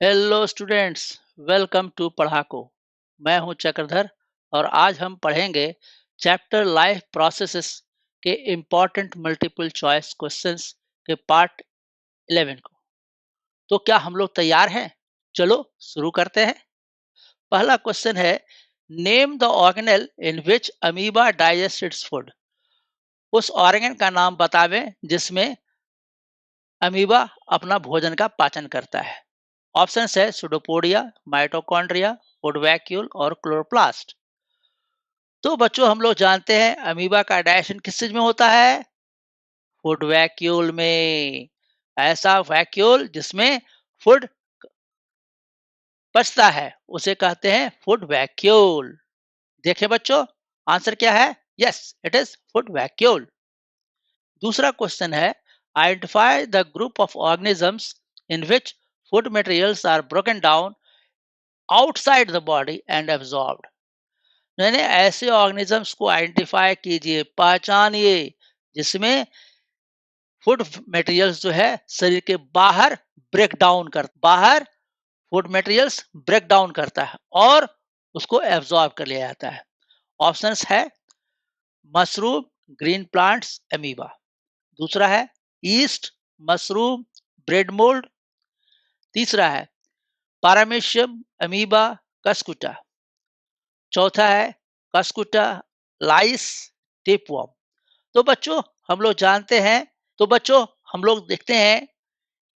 Hello students, welcome to Padhako. मैं हूं चक्रधर और आज हम पढ़ेंगे चैप्टर लाइफ प्रोसेसेस के इम्पोर्टेंट मल्टीपल चॉइस क्वेश्चंस के पार्ट 11 को। तो क्या हम लोग तैयार हैं? चलो शुरू करते हैं। पहला क्वेश्चन है, name the organelle in which amoeba digest its food. उस ऑर्गन का नाम बतावें जिसमें अमीबा अपना भोजन का पाचन करता है। ऑप्शंस है सुडोपोडिया, माइटोकॉन्ड्रिया, फूड वैक्यूल और क्लोरोप्लास्ट। तो बच्चों हम लोग जानते हैं अमीबा का डाइजेशन किस चीज में होता है? फूड वैक्यूल में। ऐसा वैक्यूल जिसमें फूड पचता है उसे कहते हैं फूड वैक्यूल। देखिए बच्चों, आंसर क्या है? Yes, it is food vacuole. दूसरा क्वेश्चन है, identify the group of organisms in which food materials are broken down outside the body and absorbed. मैंने ऐसे ऑर्गेनिजम्स को आइडेंटिफाई कीजिए, पहचानिए, जिसमें फूड मटेरियल्स जो है शरीर के बाहर बाहर फूड मटेरियल्स ब्रेक डाउन करता है और उसको एब्जॉर्ब कर लिया जाता है। ऑप्शंस है मशरूम, ग्रीन प्लांट्स, अमीबा। दूसरा है ईस्ट, मशरूम, ब्रेड मोल्ड। तीसरा है पारामेशियम, अमीबा, कस्कुटा। चौथा है कस्कुटा, लाइस, टेपवर्म। तो बच्चों हम लोग जानते हैं, तो बच्चों हम लोग देखते हैं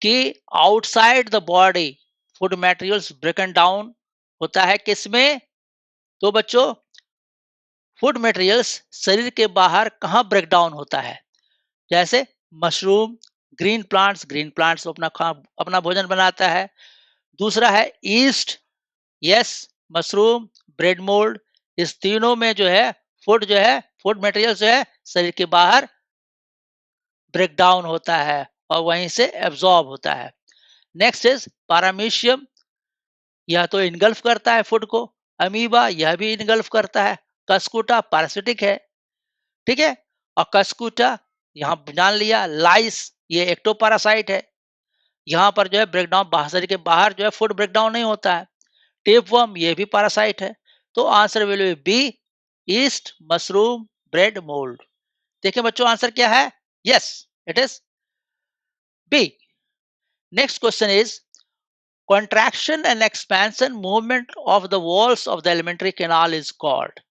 कि outside the body food materials ब्रेकन down होता है किसमें? तो बच्चों फूड मटेरियल्स शरीर के बाहर कहाँ ब्रेक डाउन होता है? जैसे मशरूम, ग्रीन प्लांट्स अपना भोजन बनाता है। दूसरा है east, yes, mushroom, bread mould. इस तीनों में जो है फूड मटेरियल जो है शरीर के बाहर ब्रेक डाउन होता है और वहीं से एब्जॉर्ब होता है। नेक्स्ट इज पारामीशियम, यह तो इनगल्फ करता है फूड को। अमीबा यह भी इनगल्फ करता है। कस्कुटा पैरासिटिक है, ठीक है। और कस्कुटा यहाँ जान लिया। लाइस ये एक्टोपैरासाइट है, यहाँ पर जो है ब्रेकडाउन बाहर शरीर के बाहर जो है फूड ब्रेकडाउन नहीं होता है। टेपवर्म ये भी पैरासाइट है। तो answer will be B, yeast, mushroom, bread mould. देखिए बच्चों आंसर क्या है? Yes, it is B. Next question is, contraction and expansion movement of the walls of the alimentary canal is called।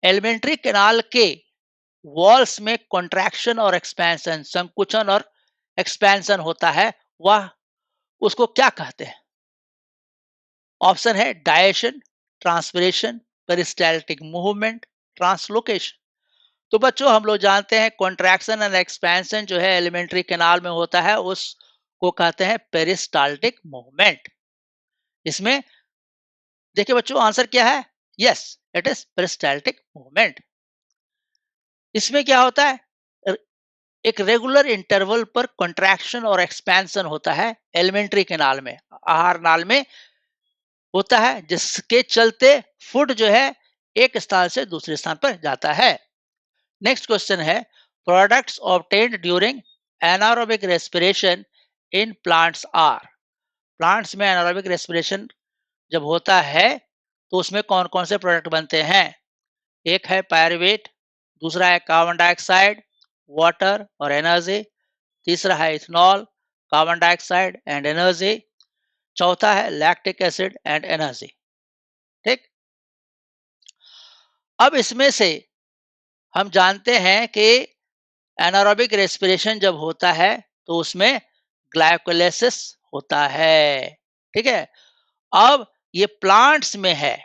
Alimentary canal के walls में contraction और expansion, संकुचन और expansion होता है, वह उसको क्या कहते हैं? ऑप्शन है डायशन, ट्रांसपिरेशन, पेरिस्टाल्टिक मूवमेंट, ट्रांसलोकेशन। तो बच्चों हम लोग जानते हैं कॉन्ट्रैक्शन एंड एक्सपेंशन जो है एलिमेंट्री कैनाल में होता है उसको कहते हैं पेरिस्टाल्टिक मूवमेंट। इसमें देखिए बच्चों आंसर क्या है? Yes, it is peristaltic movement. इसमें क्या होता है? एक रेगुलर इंटरवल पर कॉन्ट्रैक्शन और एक्सपेंशन होता है एलिमेंट्री कैनाल में, आहार नाल में होता है, जिसके चलते फूड जो है एक स्थान से दूसरे स्थान पर जाता है। नेक्स्ट क्वेश्चन है, products obtained during anaerobic respiration in plants are. Plants में एनारोबिक रेस्पिरेशन जब होता है तो उसमें कौन कौन से प्रोडक्ट बनते हैं? एक है पायरुवेट, दूसरा है कार्बन डाइऑक्साइड, वाटर और एनर्जी। तीसरा है ethanol, carbon dioxide and energy. चौथा है लैक्टिक एसिड एंड एनर्जी। ठीक। अब इसमें से हम जानते हैं कि एनारोबिक रेस्पिरेशन जब होता है तो उसमें ग्लाइकोलाइसिस होता है, ठीक है। अब ये प्लांट्स में है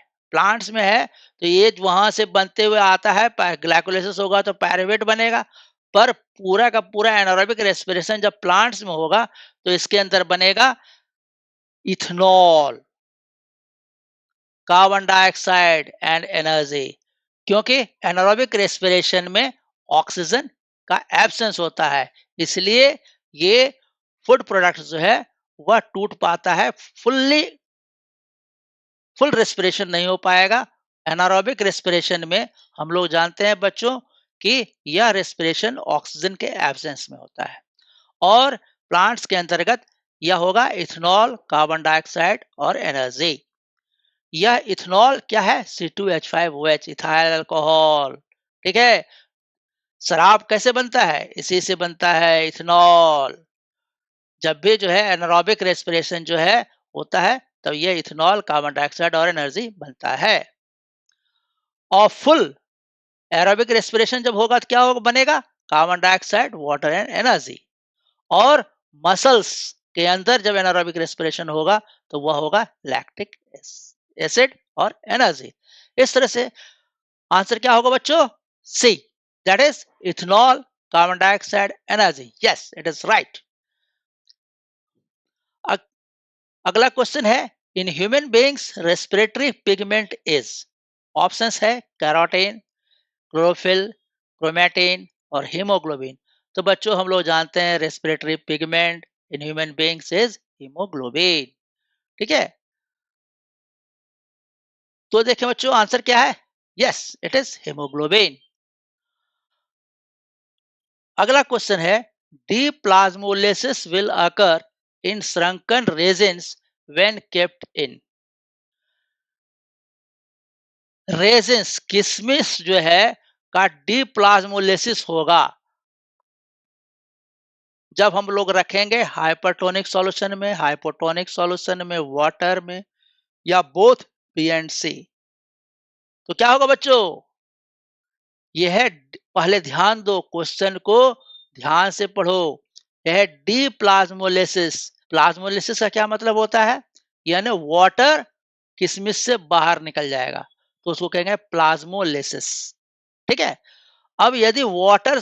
तो ये वहां से बनते हुए आता है, ग्लाइकोलाइसिस होगा तो पायरुवेट बनेगा। पर पूरा का पूरा एनारोबिक रेस्पिरेशन जब प्लांट्स में होगा तो इसके अंदर बनेगा ethanol, carbon dioxide and energy. क्योंकि एनारोबिक रेस्पिरेशन में ऑक्सीजन का एब्सेंस होता है, इसलिए ये फूड प्रोडक्ट जो है वह टूट पाता है, फुल रेस्पिरेशन नहीं हो पाएगा। एनारोबिक रेस्पिरेशन में हम लोग जानते हैं बच्चों कि यह रेस्पिरेशन ऑक्सीजन के एब्सेंस में होता है। और प्लांट्स के अंतर्गत यह होगा इथेनॉल, कार्बन डाइऑक्साइड और एनर्जी। यह इथेनॉल क्या है? C2H5OH, ethyl alcohol. ठीक है। शराब कैसे बनता है? इसी से बनता है, इथेनॉल। जब भी जो है एनारोबिक रेस्पिरेशन जो है होता है, तब ये इथेनॉल, कार्बन डाइऑक्साइड और एनर्जी बनता है। और फुल एरोबिक रेस्पिरेशन जब होगा तो क्या होगा, बनेगा? Carbon dioxide, water and energy. और मसल्स के अंदर जब एनारोबिक रेस्पिरेशन होगा तो वह होगा लैक्टिक एसिड और एनर्जी। इस तरह से आंसर क्या होगा बच्चों? C, that is ethanol, carbon dioxide, energy. Yes, it is right. अगला क्वेश्चन है, in human beings respiratory pigment is. Options है कैरोटीन, क्लोरोफिल, क्रोमैटिन और हीमोग्लोबिन। तो बच्चों हम लोग जानते हैं respiratory pigment in human beings is haemoglobin. ठीक है। तो देखें बच्चों आंसर क्या है? Yes, it is haemoglobin. अगला क्वेश्चन है, D plasmolysis will occur in shrunken raisins when kept in. Resins, किशमिश जो है का डी प्लाज्मोलिसिस होगा जब हम लोग रखेंगे हाइपरटोनिक सॉल्यूशन में, हाइपोटोनिक सॉल्यूशन में, वाटर में, या बोथ बी एंड सी। तो क्या होगा बच्चों? यह है, पहले ध्यान दो, क्वेश्चन को ध्यान से पढ़ो। यह है डी प्लाज्मोलिसिस। प्लाज्मोलिसिस का क्या मतलब होता है? यानी वाटर किशमिश से बाहर निकल जाएगा, तो उसको कहेंगे प्लाज्मोलिसिस। ठीक है। अब यदि वाटर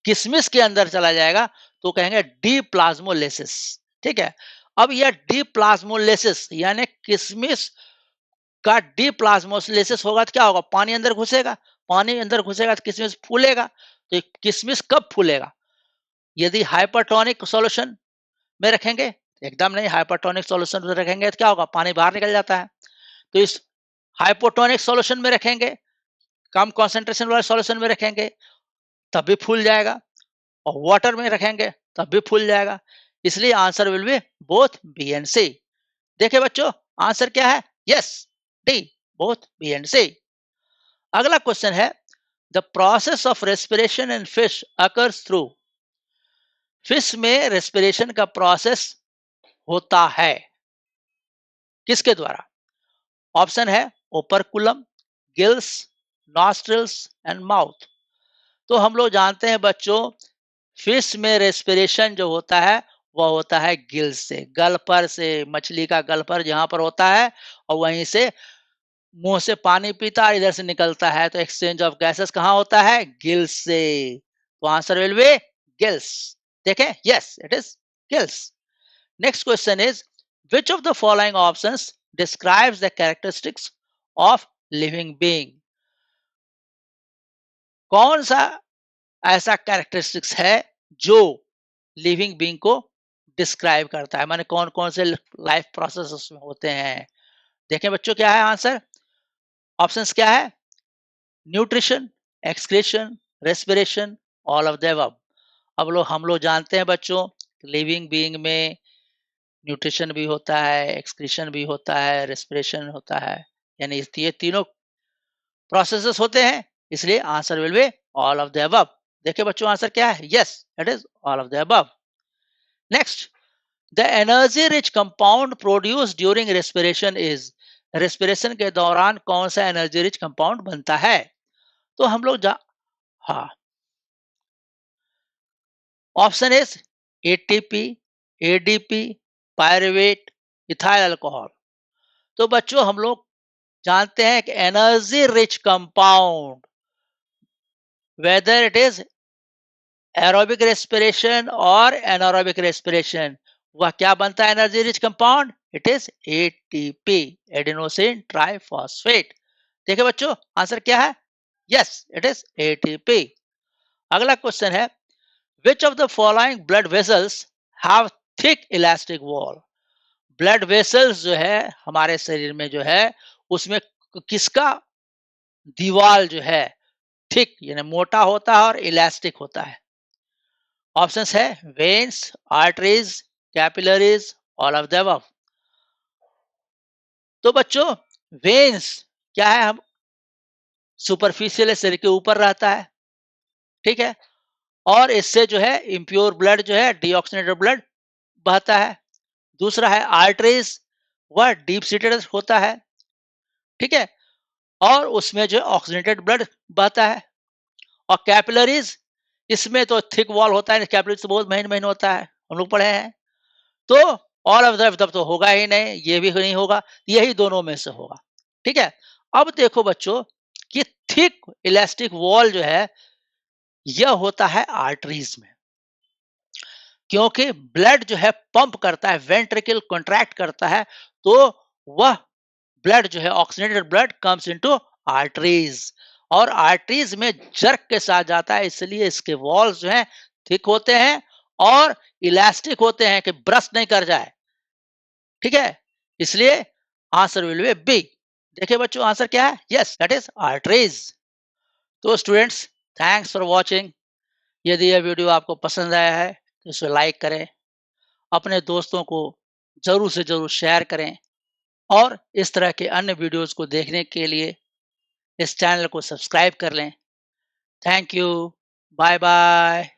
किशमिश के अंदर चला जाएगा तो कहेंगे डी प्लाज्मोलिसिस। ठीक है। अब यह डी प्लाज्मोलिसिस यानी किशमिश का डी प्लाज्मोलिसिस होगा तो क्या होगा? पानी अंदर घुसेगा, पानी अंदर घुसेगा तो किशमिश फूलेगा। तो किशमिश कब फूलेगा? यदि हाइपरटोनिक सॉल्यूशन में रखेंगे, एकदम नहीं, हाइपरटोनिक सॉल्यूशन में रखेंगे तो क्या होगा? पानी बाहर निकल जाता है। तो इस हाइपोटोनिक सॉल्यूशन में रखेंगे, कम कॉन्सेंट्रेशन वाले सॉल्यूशन में रखेंगे, तब भी फूल जाएगा। और वाटर में रखेंगे तब भी फूल जाएगा। इसलिए answer will be both B and C. देखिए बच्चों आंसर क्या है? Yes, D, both B and C. अगला क्वेश्चन है, the process of respiration in fish occurs through. Fish में रेस्पिरेशन का प्रोसेस होता है किसके द्वारा? ऑप्शन है operculum, gills, nostrils and mouth. तो हम लोग जानते हैं बच्चों, फिश में रेस्पिरेशन जो होता है वह होता है गिल्स से, गलफर से। मछली का गलफर जहां पर होता है और वहीं से मुंह से पानी पीता है, इधर से निकलता है, तो एक्सचेंज ऑफ गैसेस कहाँ होता है? गिल्स से। तो आंसर विल बी गिल्स। देखें, yes, it is gills. Next question is, which of the following options describes the characteristics of living being. कौन सा ऐसा कैरेक्टरिस्टिक्स है जो लिविंग बीइंग को डिस्क्राइब करता है, माने कौन कौन से लाइफ प्रोसेस उसमें होते हैं? देखें बच्चों क्या है आंसर। ऑप्शंस क्या है? Nutrition, excretion, respiration, all of the above. अब लोग हम लोग जानते हैं बच्चों, लिविंग बीइंग में न्यूट्रिशन भी होता है, एक्सक्रीशन भी होता है, रेस्पिरेशन होता है, यानी ये तीनों प्रोसेसेस होते हैं। इसलिए answer will be all of the above. देखिए बच्चों आंसर क्या है? Yes, it is all of the above. Next, the energy rich compound produce during respiration is. Respiration के दौरान कौन सा एनर्जी रिच कंपाउंड बनता है? तो हम लोग हाँ, option is ATP, ADP, pyruvate, ethyl alcohol. तो बच्चों हम लोग जानते हैं कि energy rich compound, whether it is aerobic respiration और एनारोबिक रेस्पिरेशन, वह क्या बनता है energy rich compound? It is ATP, adenosine triphosphate. देखिए बच्चों आंसर क्या है? Yes, it is ATP. अगला क्वेश्चन है, which of the following blood vessels have thick elastic wall. Blood vessels जो है हमारे शरीर में जो है उसमें किसका दीवार जो है थिक यानी मोटा होता है और इलास्टिक होता है? ऑप्शंस है veins, arteries, capillaries, all of the above. तो बच्चों वेन्स क्या है, हम सुपरफिशियल शरीर के ऊपर रहता है, ठीक है, और इससे जो है इम्प्योर ब्लड जो है डीऑक्सीनेटेड ब्लड बहता है। दूसरा है आर्टरीज, वह डीप सीटेड होता है, ठीक है, और उसमें जो है ऑक्सीनेटेड ब्लड बहता है। और कैपिलरीज, इसमें तो थिक वॉल होता है, कैपिलरीज तो बहुत महीन महीन होता है, हम लोग पढ़े हैं। तो ऑल ऑफ द तो होगा ही नहीं, ये भी नहीं होगा, यही दोनों में से होगा, ठीक है। अब देखो बच्चों कि थिक इलास्टिक वॉल जो है यह होता है आर्टरीज में, क्योंकि ब्लड जो है पंप करता है, वेंट्रिकल कॉन्ट्रैक्ट करता है, तो वह ब्लड जो है oxygenated blood comes into arteries, और आर्टरीज में जर्क के साथ जाता है, इसलिए इसके वॉल्स जो हैं थिक होते हैं और इलास्टिक होते हैं कि ब्रश नहीं कर जाए, ठीक है। इसलिए आंसर विल बी बी। देखिए बच्चों आंसर क्या है, यस दैट इज आर्टरीज। तो स्टूडेंट्स थैंक्स फॉर वॉचिंग। यदि यह वीडियो आपको पसंद आया है तो इसे लाइक करें, अपने दोस्तों को जरूर से जरूर शेयर करें, और इस तरह के अन्य वीडियोस को देखने के लिए इस चैनल को सब्सक्राइब कर लें। Thank you, bye bye.